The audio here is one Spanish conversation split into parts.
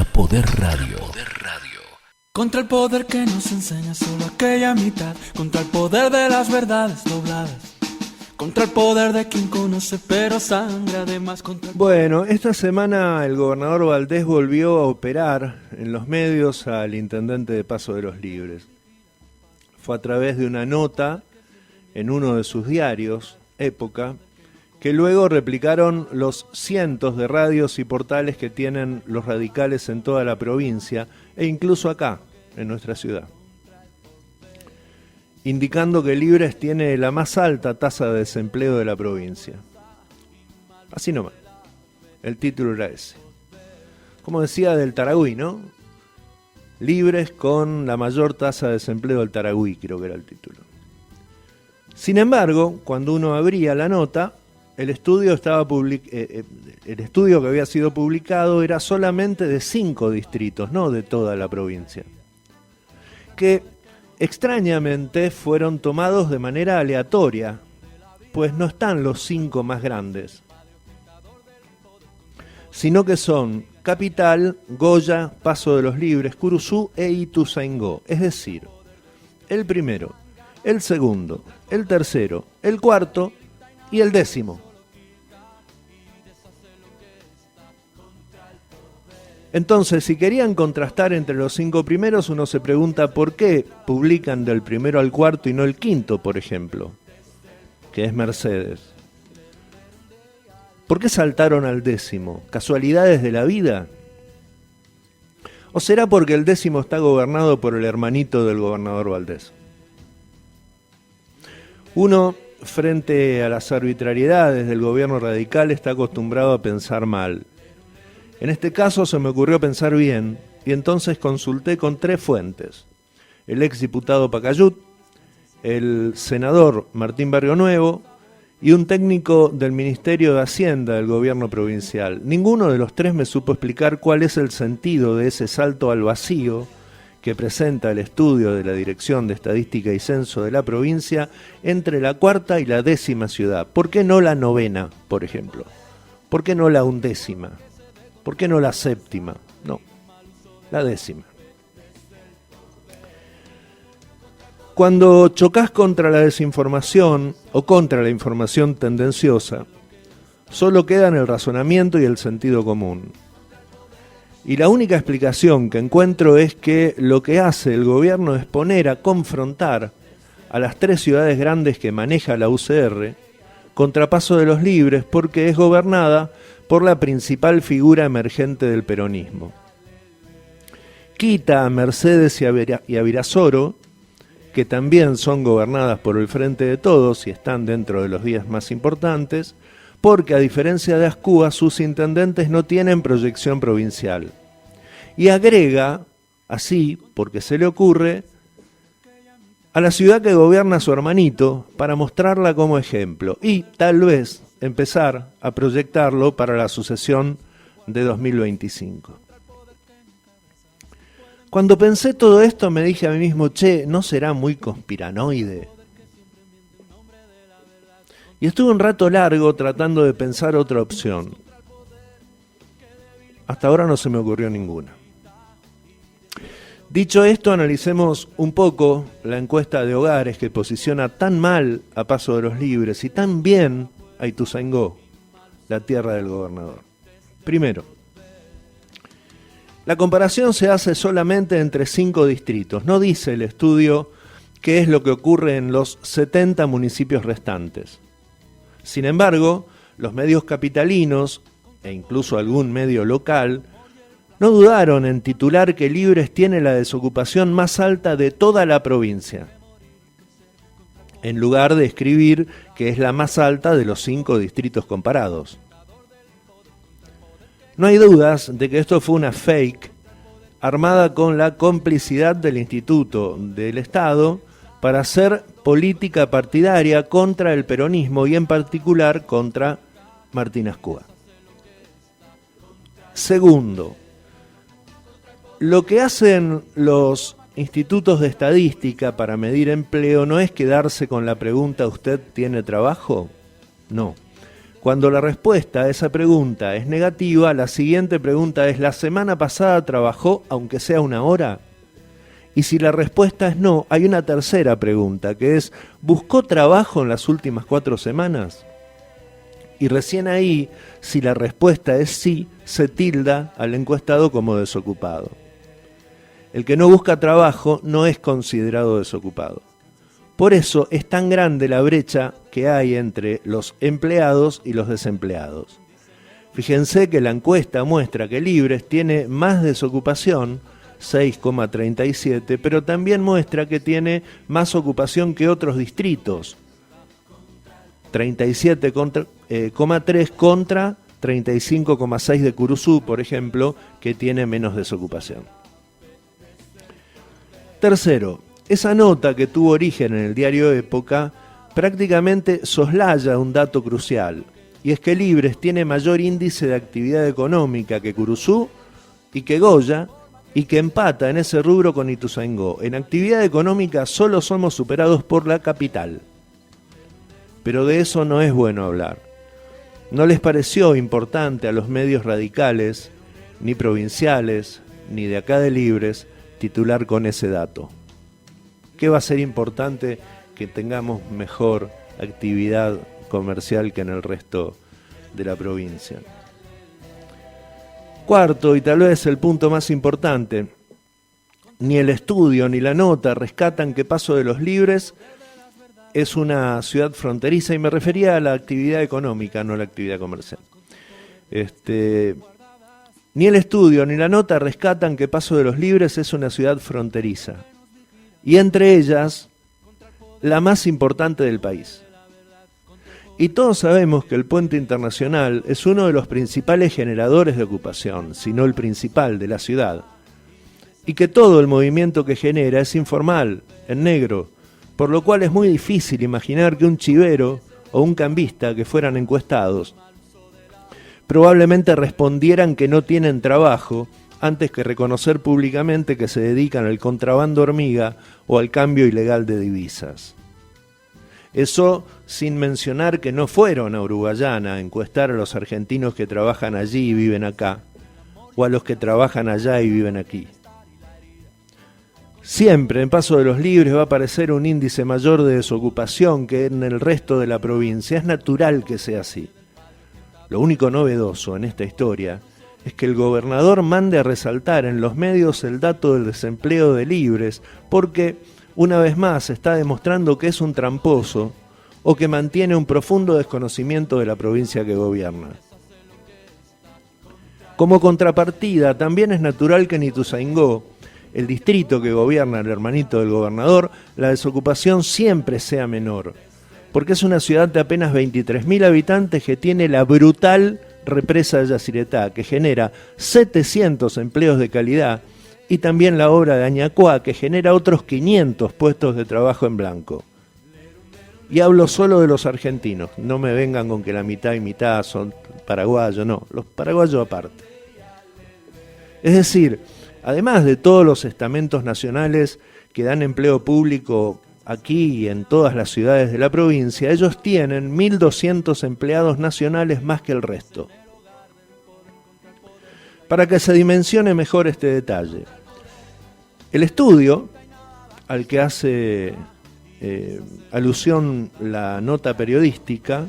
Poder Radio. Contra el poder que nos enseña solo aquella mitad, contra el poder de las verdades dobladas, contra el poder de quien conoce pero sangre además contra el... Bueno, esta semana el gobernador Valdés volvió a operar en los medios al intendente de Paso de los Libres. Fue a través de una nota en uno de sus diarios, Época, que luego replicaron los cientos de radios y portales que tienen los radicales en toda la provincia e incluso acá, en nuestra ciudad, indicando que Libres tiene la más alta tasa de desempleo de la provincia. Así nomás, el título era ese. Como decía del Taragüí, ¿no? Libres con la mayor tasa de desempleo del Taragüí, creo que era el título. Sin embargo, cuando uno abría la nota, el estudio que había sido publicado era solamente de 5 distritos, no de toda la provincia, que extrañamente fueron tomados de manera aleatoria, pues no están los 5 más grandes, sino que son Capital, Goya, Paso de los Libres, Curuzú e Ituzaingó, es decir, el primero, el segundo, el tercero, el cuarto y el 10º. Entonces, si querían contrastar entre los 5 primeros, uno se pregunta por qué publican del primero al cuarto y no el quinto, por ejemplo, que es Mercedes. ¿Por qué saltaron al 10º? ¿Casualidades de la vida? ¿O será porque el 10º está gobernado por el hermanito del gobernador Valdés? Uno, frente a las arbitrariedades del gobierno radical, está acostumbrado a pensar mal. En este caso se me ocurrió pensar bien y entonces consulté con 3 fuentes. El exdiputado Pacayut, el senador Martín Barrionuevo y un técnico del Ministerio de Hacienda del gobierno provincial. Ninguno de los 3 me supo explicar cuál es el sentido de ese salto al vacío que presenta el estudio de la Dirección de Estadística y Censo de la provincia entre la 4ª y la 10ª ciudad. ¿Por qué no la 9ª, por ejemplo? ¿Por qué no la 11ª? ¿Por qué no la 7ª? No, la 10ª. Cuando chocas contra la desinformación o contra la información tendenciosa, solo quedan el razonamiento y el sentido común. Y la única explicación que encuentro es que lo que hace el gobierno es poner a confrontar a las 3 ciudades grandes que maneja la UCR contra Paso de los Libres porque es gobernada por la principal figura emergente del peronismo. Quita a Mercedes y a Virasoro, que también son gobernadas por el Frente de Todos y están dentro de los 10 más importantes, porque a diferencia de Azcúa, sus intendentes no tienen proyección provincial. Y agrega, así, porque se le ocurre, a la ciudad que gobierna su hermanito para mostrarla como ejemplo y tal vez empezar a proyectarlo para la sucesión de 2025. Cuando pensé todo esto me dije a mí mismo, ¿no será muy conspiranoide? Y estuve un rato largo tratando de pensar otra opción. Hasta ahora no se me ocurrió ninguna. Dicho esto, analicemos un poco la encuesta de hogares que posiciona tan mal a Paso de los Libres y tan bien a Ituzaingó, la tierra del gobernador. Primero, la comparación se hace solamente entre 5 distritos. No dice el estudio qué es lo que ocurre en los 70 municipios restantes. Sin embargo, los medios capitalinos, e incluso algún medio local, no dudaron en titular que Libres tiene la desocupación más alta de toda la provincia, en lugar de escribir que es la más alta de los 5 distritos comparados. No hay dudas de que esto fue una fake armada con la complicidad del Instituto del Estado para hacer política partidaria contra el peronismo y en particular contra Martín Azcúa. Segundo, lo que hacen los institutos de estadística para medir empleo no es quedarse con la pregunta ¿usted tiene trabajo? No. Cuando la respuesta a esa pregunta es negativa, la siguiente pregunta es: ¿la semana pasada trabajó aunque sea una hora? Y si la respuesta es no, hay una tercera pregunta, que es: ¿buscó trabajo en las últimas 4 semanas? Y recién ahí, si la respuesta es sí, se tilda al encuestado como desocupado. El que no busca trabajo no es considerado desocupado. Por eso es tan grande la brecha que hay entre los empleados y los desempleados. Fíjense que la encuesta muestra que Libres tiene más desocupación, 6,37, pero también muestra que tiene más ocupación que otros distritos, 37,3 contra 35,6 de Curuzú, por ejemplo, que tiene menos desocupación. Tercero, esa nota que tuvo origen en el diario Época prácticamente soslaya un dato crucial, y es que Libres tiene mayor índice de actividad económica que Curuzú y que Goya, y que empata en ese rubro con Ituzaingó. En actividad económica solo somos superados por la capital. Pero de eso no es bueno hablar. No les pareció importante a los medios radicales, ni provinciales, ni de acá de Libres, titular con ese dato. ¿Qué va a ser importante que tengamos mejor actividad comercial que en el resto de la provincia? Cuarto, y tal vez el punto más importante, ni el estudio ni la nota rescatan que Paso de los Libres es una ciudad fronteriza, y me refería a la actividad económica, no a la actividad comercial. Ni el estudio ni la nota rescatan que Paso de los Libres es una ciudad fronteriza, y entre ellas, la más importante del país. Y todos sabemos que el puente internacional es uno de los principales generadores de ocupación, si no el principal, de la ciudad, y que todo el movimiento que genera es informal, en negro, por lo cual es muy difícil imaginar que un chivero o un cambista que fueran encuestados probablemente respondieran que no tienen trabajo antes que reconocer públicamente que se dedican al contrabando hormiga o al cambio ilegal de divisas. Eso sin mencionar que no fueron a Uruguayana a encuestar a los argentinos que trabajan allí y viven acá, o a los que trabajan allá y viven aquí. Siempre en Paso de los Libres va a aparecer un índice mayor de desocupación que en el resto de la provincia. Es natural que sea así. Lo único novedoso en esta historia es que el gobernador mande a resaltar en los medios el dato del desempleo de Libres, porque una vez más está demostrando que es un tramposo o que mantiene un profundo desconocimiento de la provincia que gobierna. Como contrapartida, también es natural que en Ituzaingó, el distrito que gobierna el hermanito del gobernador, la desocupación siempre sea menor, porque es una ciudad de apenas 23.000 habitantes que tiene la brutal represa de Yacyretá, que genera 700 empleos de calidad, y también la obra de Añacuá, que genera otros 500 puestos de trabajo en blanco. Y hablo solo de los argentinos, no me vengan con que la mitad y mitad son paraguayos, no, los paraguayos aparte. Es decir, además de todos los estamentos nacionales que dan empleo público aquí y en todas las ciudades de la provincia, ellos tienen 1.200 empleados nacionales más que el resto. Para que se dimensione mejor este detalle, el estudio al que hace alusión la nota periodística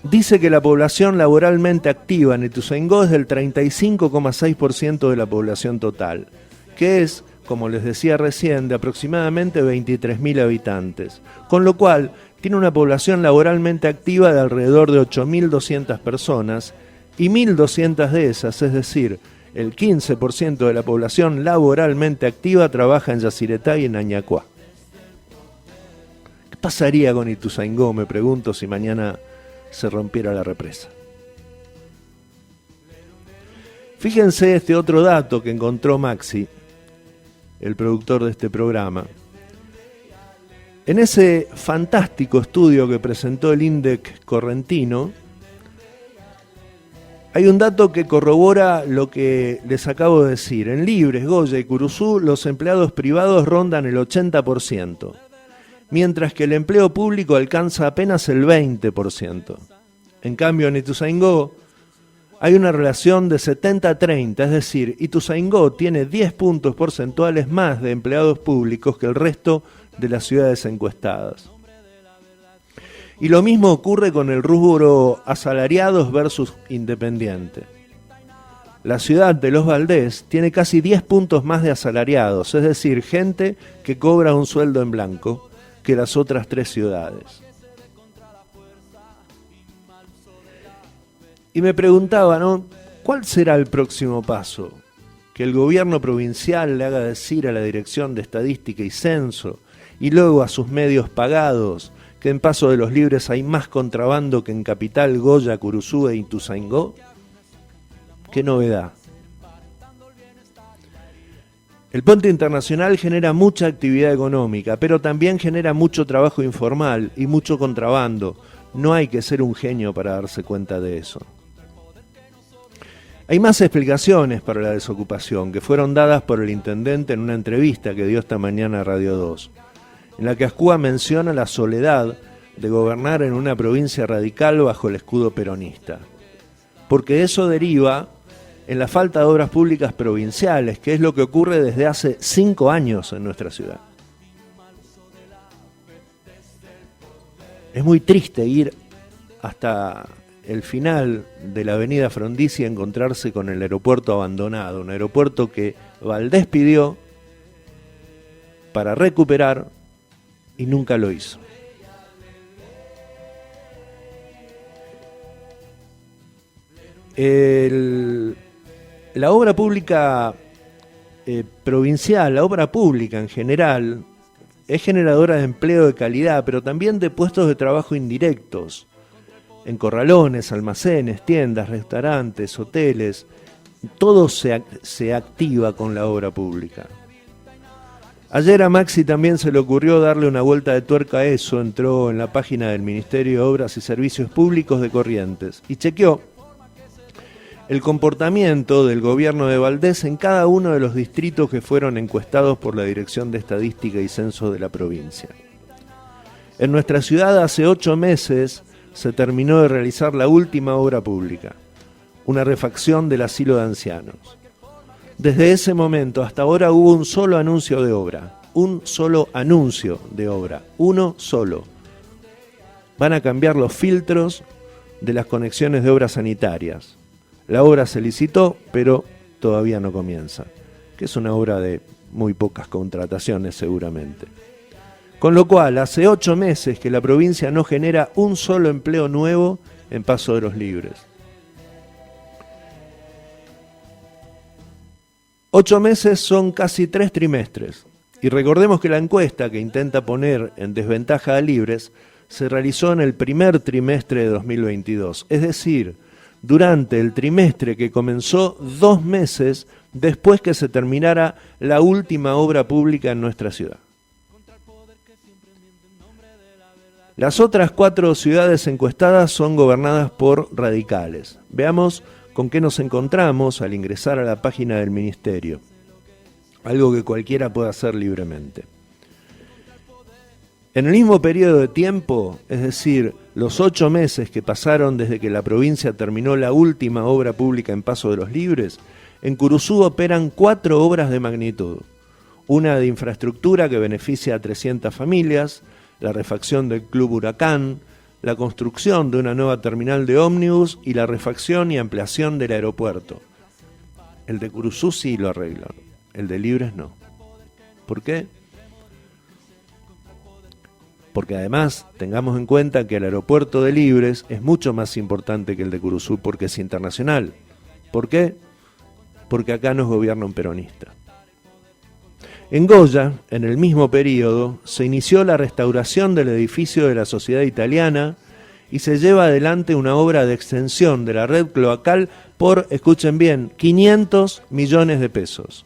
dice que la población laboralmente activa en Ituzaingó es del 35,6% de la población total, que es, como les decía recién, de aproximadamente 23.000 habitantes, con lo cual tiene una población laboralmente activa de alrededor de 8.200 personas, y 1.200 de esas, es decir, el 15% de la población laboralmente activa, trabaja en Yacyretá y en Añacuá. ¿Qué pasaría con Ituzaingó, me pregunto, si mañana se rompiera la represa? Fíjense este otro dato que encontró Maxi, el productor de este programa. En ese fantástico estudio que presentó el INDEC correntino, hay un dato que corrobora lo que les acabo de decir. En Libres, Goya y Curuzú, los empleados privados rondan el 80%, mientras que el empleo público alcanza apenas el 20%. En cambio, en Ituzaingó hay una relación de 70-30, es decir, Ituzaingó tiene 10 puntos porcentuales más de empleados públicos que el resto de las ciudades encuestadas. Y lo mismo ocurre con el rubro asalariados versus independiente. La ciudad de Los Valdés tiene casi 10 puntos más de asalariados, es decir, gente que cobra un sueldo en blanco, que las otras 3 ciudades. Y me preguntaba, ¿no? ¿Cuál será el próximo paso? Que el gobierno provincial le haga decir a la Dirección de Estadística y Censo, y luego a sus medios pagados, que en Paso de los Libres hay más contrabando que en Capital, Goya, Curuzú e Ituzaingó. ¡Qué novedad! El puente internacional genera mucha actividad económica, pero también genera mucho trabajo informal y mucho contrabando. No hay que ser un genio para darse cuenta de eso. Hay más explicaciones para la desocupación que fueron dadas por el intendente en una entrevista que dio esta mañana a Radio 2, en la que Azcúa menciona la soledad de gobernar en una provincia radical bajo el escudo peronista, porque eso deriva en la falta de obras públicas provinciales, que es lo que ocurre desde hace 5 años en nuestra ciudad. Es muy triste ir hasta el final de la avenida Frondizi y encontrarse con el aeropuerto abandonado, un aeropuerto que Valdés pidió para recuperar y nunca lo hizo. La obra pública provincial, la obra pública en general, es generadora de empleo de calidad, pero también de puestos de trabajo indirectos, en corralones, almacenes, tiendas, restaurantes, hoteles. Todo se activa con la obra pública. Ayer a Maxi también se le ocurrió darle una vuelta de tuerca a eso. Entró en la página del Ministerio de Obras y Servicios Públicos de Corrientes y chequeó el comportamiento del gobierno de Valdés en cada uno de los distritos que fueron encuestados por la Dirección de Estadística y Censo de la provincia. En nuestra ciudad hace 8 meses se terminó de realizar la última obra pública, una refacción del asilo de ancianos. Desde ese momento hasta ahora hubo un solo anuncio de obra, uno solo. Van a cambiar los filtros de las conexiones de obras sanitarias. La obra se licitó, pero todavía no comienza, que es una obra de muy pocas contrataciones seguramente. Con lo cual, hace 8 meses que la provincia no genera un solo empleo nuevo en Paso de los Libres. 8 meses son casi 3 trimestres. Y recordemos que la encuesta que intenta poner en desventaja a Libres se realizó en el primer trimestre de 2022, es decir, durante el trimestre que comenzó 2 meses después que se terminara la última obra pública en nuestra ciudad. Las otras 4 ciudades encuestadas son gobernadas por radicales. Veamos con qué nos encontramos al ingresar a la página del ministerio, algo que cualquiera puede hacer libremente. En el mismo periodo de tiempo, es decir, los 8 meses que pasaron desde que la provincia terminó la última obra pública en Paso de los Libres, en Curuzú operan 4 obras de magnitud. Una de infraestructura que beneficia a 300 familias, la refacción del Club Huracán, la construcción de una nueva terminal de ómnibus y la refacción y ampliación del aeropuerto. El de Curuzú sí lo arreglan, el de Libres no. ¿Por qué? Porque además tengamos en cuenta que el aeropuerto de Libres es mucho más importante que el de Curuzú porque es internacional. ¿Por qué? Porque acá no es gobierno un peronista. En Goya, en el mismo periodo, se inició la restauración del edificio de la Sociedad Italiana y se lleva adelante una obra de extensión de la red cloacal por, escuchen bien, 500 millones de pesos.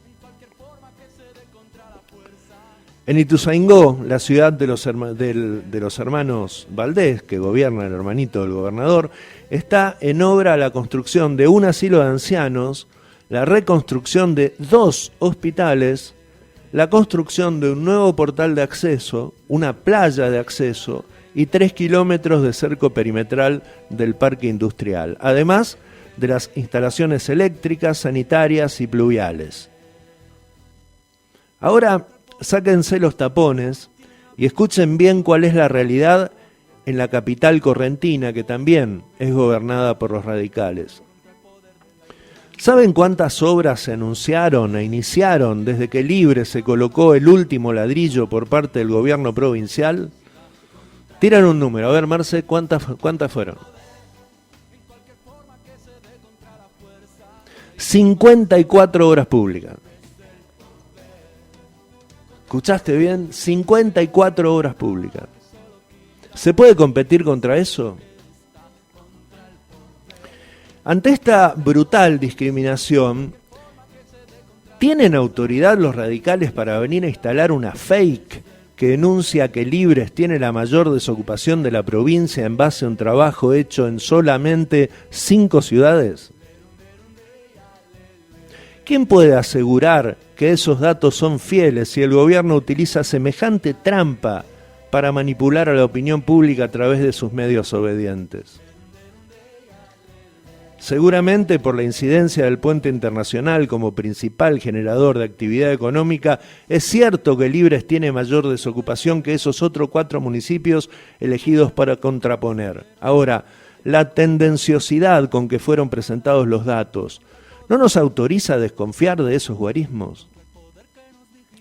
En Ituzaingó, la ciudad de los hermanos Valdés, que gobierna el hermanito del gobernador, está en obra la construcción de un asilo de ancianos, la reconstrucción de 2 hospitales, la construcción de un nuevo portal de acceso, una playa de acceso y 3 kilómetros de cerco perimetral del parque industrial, además de las instalaciones eléctricas, sanitarias y pluviales. Ahora sáquense los tapones y escuchen bien cuál es la realidad en la capital correntina, que también es gobernada por los radicales. ¿Saben cuántas obras se anunciaron e iniciaron desde que Libre se colocó el último ladrillo por parte del gobierno provincial? Tiran un número, a ver, Marce, ¿cuántas fueron? 54 obras públicas. ¿Escuchaste bien? 54 obras públicas. ¿Se puede competir contra eso? Ante esta brutal discriminación, ¿tienen autoridad los radicales para venir a instalar una fake que denuncia que Libres tiene la mayor desocupación de la provincia en base a un trabajo hecho en solamente 5 ciudades? ¿Quién puede asegurar que esos datos son fieles si el gobierno utiliza semejante trampa para manipular a la opinión pública a través de sus medios obedientes? Seguramente por la incidencia del puente internacional como principal generador de actividad económica, es cierto que Libres tiene mayor desocupación que esos otros 4 municipios elegidos para contraponer. Ahora, la tendenciosidad con que fueron presentados los datos ¿no nos autoriza a desconfiar de esos guarismos?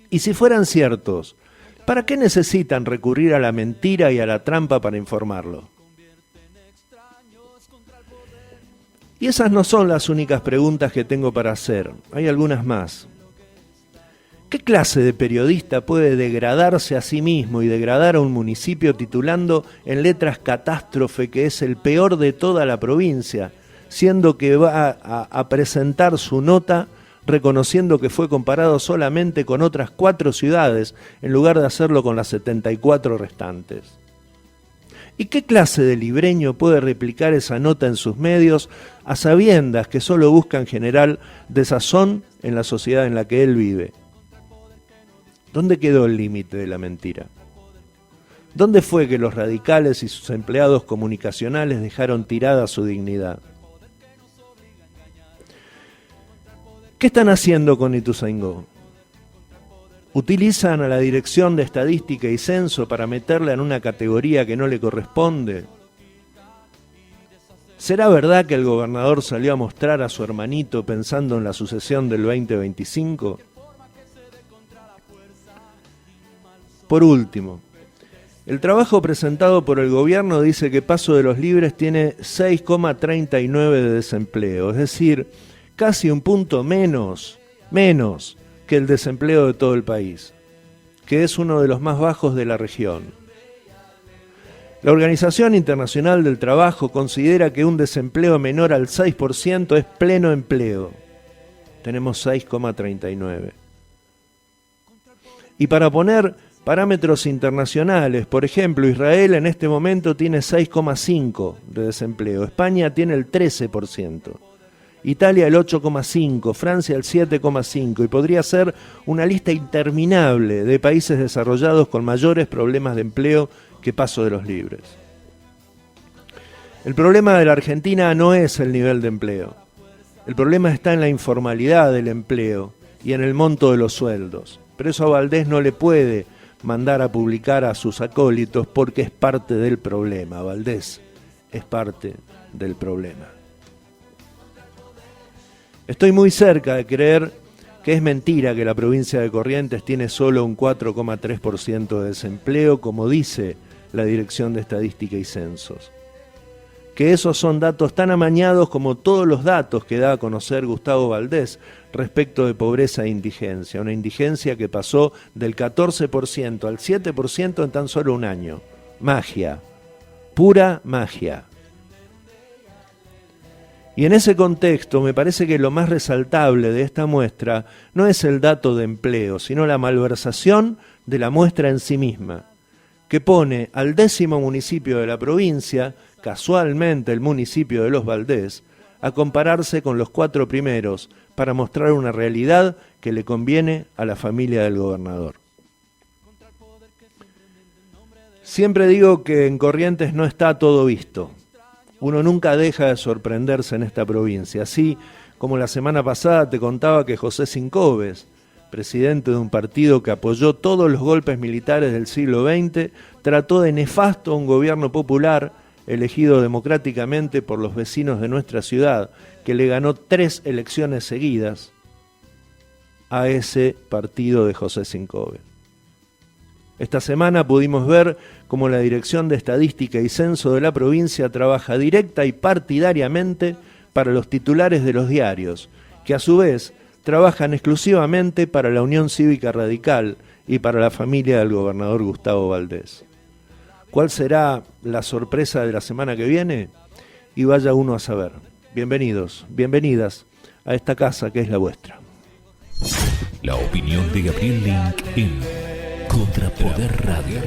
Y si fueran ciertos, ¿para qué necesitan recurrir a la mentira y a la trampa para informarlo? Y esas no son las únicas preguntas que tengo para hacer, hay algunas más. ¿Qué clase de periodista puede degradarse a sí mismo y degradar a un municipio titulando en letras catástrofe que es el peor de toda la provincia, siendo que va a presentar su nota reconociendo que fue comparado solamente con otras 4 ciudades en lugar de hacerlo con las 74 restantes? ¿Y qué clase de libreño puede replicar esa nota en sus medios a sabiendas que solo buscan generar desazón en la sociedad en la que él vive? ¿Dónde quedó el límite de la mentira? ¿Dónde fue que los radicales y sus empleados comunicacionales dejaron tirada su dignidad? ¿Qué están haciendo con Ituzaingó? ¿Utilizan a la Dirección de Estadística y Censo para meterla en una categoría que no le corresponde? ¿Será verdad que el gobernador salió a mostrar a su hermanito pensando en la sucesión del 2025? Por último, el trabajo presentado por el gobierno dice que Paso de los Libres tiene 6,39 de desempleo, es decir, casi un punto menos que el desempleo de todo el país, que es uno de los más bajos de la región. La Organización Internacional del Trabajo considera que un desempleo menor al 6% es pleno empleo. Tenemos 6,39. Y para poner parámetros internacionales, por ejemplo, Israel en este momento tiene 6,5 de desempleo, España tiene el 13%. Italia el 8,5, Francia el 7,5 y podría ser una lista interminable de países desarrollados con mayores problemas de empleo que Paso de los Libres. El problema de la Argentina no es el nivel de empleo. El problema está en la informalidad del empleo y en el monto de los sueldos. Pero eso a Valdés no le puede mandar a publicar a sus acólitos porque es parte del problema. Valdés es parte del problema. Estoy muy cerca de creer que es mentira que la provincia de Corrientes tiene solo un 4,3% de desempleo, como dice la Dirección de Estadística y Censos. Que esos son datos tan amañados como todos los datos que da a conocer Gustavo Valdés respecto de pobreza e indigencia, una indigencia que pasó del 14% al 7% en tan solo un año. Magia, pura magia. Y en ese contexto me parece que lo más resaltable de esta muestra no es el dato de empleo, sino la malversación de la muestra en sí misma, que pone al 10º municipio de la provincia, casualmente el municipio de Los Valdés, a compararse con los 4 primeros para mostrar una realidad que le conviene a la familia del gobernador. Siempre digo que en Corrientes no está todo visto. Uno nunca deja de sorprenderse en esta provincia, así como la semana pasada te contaba que José Sincobes, presidente de un partido que apoyó todos los golpes militares del siglo XX, trató de nefasto a un gobierno popular elegido democráticamente por los vecinos de nuestra ciudad, que le ganó 3 elecciones seguidas a ese partido de José Sincobes. Esta semana pudimos ver cómo la Dirección de Estadística y Censo de la provincia trabaja directa y partidariamente para los titulares de los diarios, que a su vez trabajan exclusivamente para la Unión Cívica Radical y para la familia del gobernador Gustavo Valdés. ¿Cuál será la sorpresa de la semana que viene? Y vaya uno a saber. Bienvenidos, bienvenidas a esta casa que es la vuestra. La opinión de Gabriel Link en Contrapoder Radio.